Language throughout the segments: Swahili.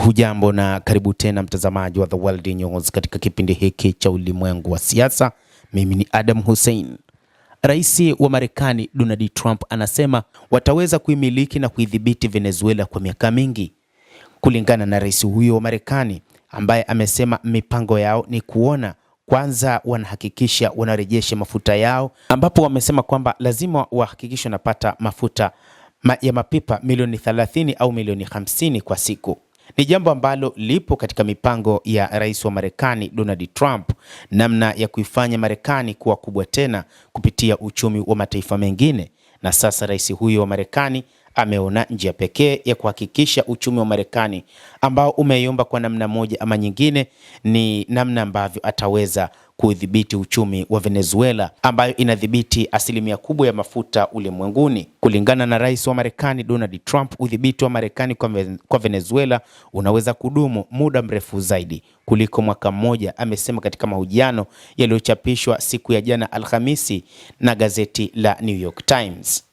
Hujambo na karibu tena mtazamaji wa The World News katika kipindi hiki cha ulimwengu wa siasa. Mimi ni Adam Hussein. Rais wa Marekani Donald Trump anasema wataweza kuimiliki na kuidhibiti Venezuela kwa miaka mingi. Kulingana na rais huyo wa Marekani ambaye amesema mipango yao ni kuona kwanza wanahakikisha wanarejesha mafuta yao, ambapo wamesema kwamba lazima wahakikishe wanapata mafuta ya mapipa milioni 30 au milioni 50 kwa siku. Ni jambo ambalo lipo katika mipango ya rais wa Marekani Donald Trump, namna ya kuifanya Marekani kuwa kubwa tena kupitia uchumi wa mataifa mengine. Na sasa rais huyo wa Marekani ameona njia pekee ya kuhakikisha uchumi wa Marekani ambao umeyumba kwa namna moja ama nyingine ni namna ambavyo ataweza kudhibiti uchumi wa Venezuela ambayo inadhibiti asilimia kubwa ya mafuta ulimwenguni. Kulingana na rais wa Marekani Donald Trump, udhibiti wa Marekani kwa Venezuela unaweza kudumu muda mrefu zaidi kuliko mwaka mmoja, amesema katika mahojiano yaliyochapishwa siku ya jana Alhamisi na gazeti la New York Times.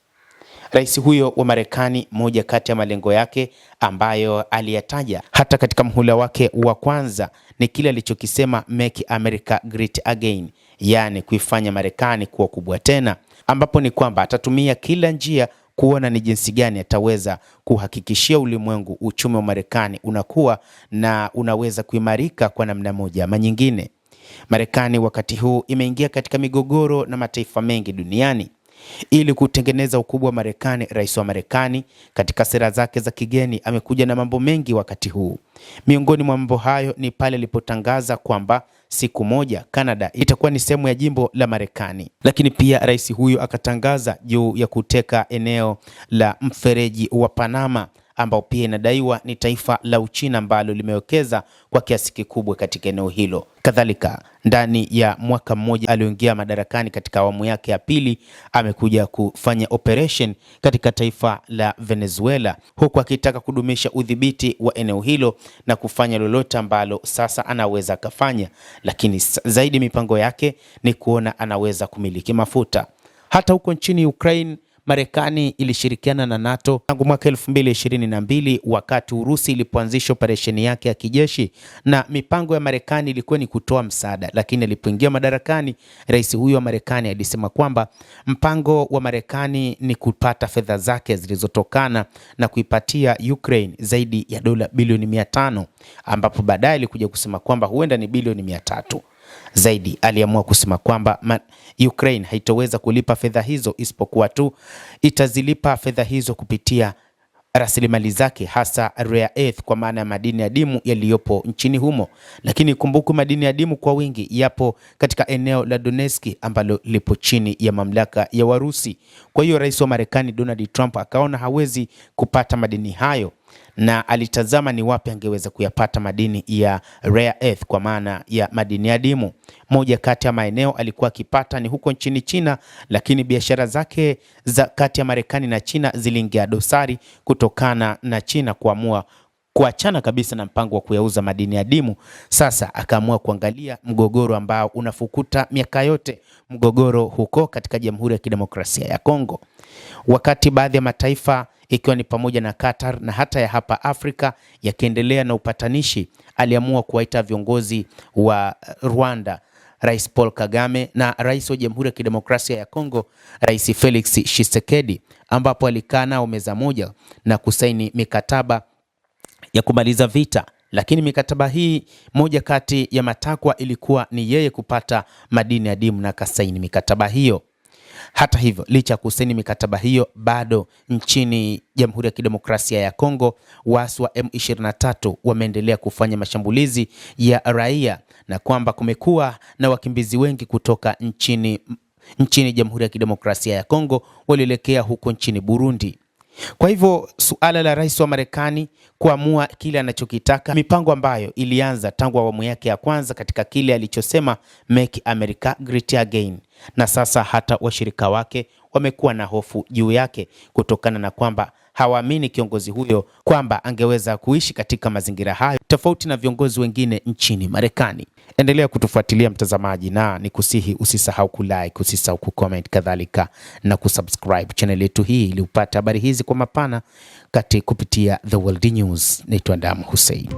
Rais huyo wa Marekani, moja kati ya malengo yake ambayo aliyataja hata katika mhula wake wa kwanza ni kile alichokisema Make America Great Again, yani kuifanya Marekani kuwa kubwa tena, ambapo ni kwamba atatumia kila njia kuona ni jinsi gani ataweza kuhakikishia ulimwengu uchumi wa Marekani unakuwa na unaweza kuimarika kwa namna moja ama nyingine. Marekani wakati huu imeingia katika migogoro na mataifa mengi duniani. Ili kutengeneza ukubwa wa Marekani, rais wa Marekani katika sera zake za kigeni amekuja na mambo mengi wakati huu. Miongoni mwa mambo hayo ni pale alipotangaza kwamba siku moja Canada itakuwa ni sehemu ya jimbo la Marekani. Lakini pia rais huyo akatangaza juu ya kuteka eneo la mfereji wa Panama ambao pia inadaiwa ni taifa la Uchina ambalo limewekeza kwa kiasi kikubwa katika eneo hilo. Kadhalika, ndani ya mwaka mmoja alioingia madarakani katika awamu yake ya pili, amekuja kufanya operation katika taifa la Venezuela, huku akitaka kudumisha udhibiti wa eneo hilo na kufanya lolote ambalo sasa anaweza akafanya, lakini zaidi mipango yake ni kuona anaweza kumiliki mafuta. Hata huko nchini Ukraine, Marekani ilishirikiana na NATO tangu mwaka 2022 wakati Urusi ilipoanzisha operesheni yake ya kijeshi, na mipango ya Marekani ilikuwa ni kutoa msaada. Lakini alipoingia madarakani, rais huyo wa Marekani alisema kwamba mpango wa Marekani ni kupata fedha zake zilizotokana na kuipatia Ukraine zaidi ya dola bilioni 500, ambapo baadaye alikuja kusema kwamba huenda ni bilioni 300. Zaidi aliamua kusema kwamba Ukraine haitoweza kulipa fedha hizo isipokuwa tu itazilipa fedha hizo kupitia rasilimali zake, hasa rare earth, kwa maana ya madini adimu yaliyopo nchini humo. Lakini kumbuku, madini adimu kwa wingi yapo katika eneo la Donetsk ambalo lipo chini ya mamlaka ya Warusi. Kwa hiyo rais wa Marekani Donald Trump akaona hawezi kupata madini hayo, na alitazama ni wapi angeweza kuyapata madini ya rare earth, kwa maana ya madini adimu. Moja kati ya maeneo alikuwa akipata ni huko nchini China, lakini biashara zake za kati ya Marekani na China ziliingia dosari kutokana na China kuamua kuachana kabisa na mpango wa kuyauza madini adimu. Sasa akaamua kuangalia mgogoro ambao unafukuta miaka yote, mgogoro huko katika Jamhuri ya Kidemokrasia ya Kongo. Wakati baadhi ya mataifa ikiwa ni pamoja na Qatar na hata ya hapa Afrika yakiendelea na upatanishi, aliamua kuwaita viongozi wa Rwanda, Rais Paul Kagame, na rais wa Jamhuri ya Kidemokrasia ya Kongo, Rais Felix Tshisekedi, ambapo alikaa nao meza moja na kusaini mikataba ya kumaliza vita. Lakini mikataba hii, moja kati ya matakwa ilikuwa ni yeye kupata madini adimu, na kasaini mikataba hiyo. Hata hivyo, licha ya kusaini mikataba hiyo, bado nchini Jamhuri ya Kidemokrasia ya Kongo waasi wa M23 wameendelea kufanya mashambulizi ya raia, na kwamba kumekuwa na wakimbizi wengi kutoka nchini Jamhuri ya Kidemokrasia ya Kongo walielekea huko nchini Burundi. Kwa hivyo suala la rais wa Marekani kuamua kile anachokitaka, mipango ambayo ilianza tangu awamu yake ya kwanza katika kile alichosema Make America Great Again, na sasa hata washirika wake wamekuwa na hofu juu yake kutokana na kwamba hawaamini kiongozi huyo kwamba angeweza kuishi katika mazingira hayo, tofauti na viongozi wengine nchini Marekani. Endelea kutufuatilia mtazamaji, na nikusihi usisahau kulike, usisahau kucomment, kadhalika na kusubscribe channel yetu hii ili upate habari hizi kwa mapana wakati kupitia The World News. Naitwa Adam Hussein.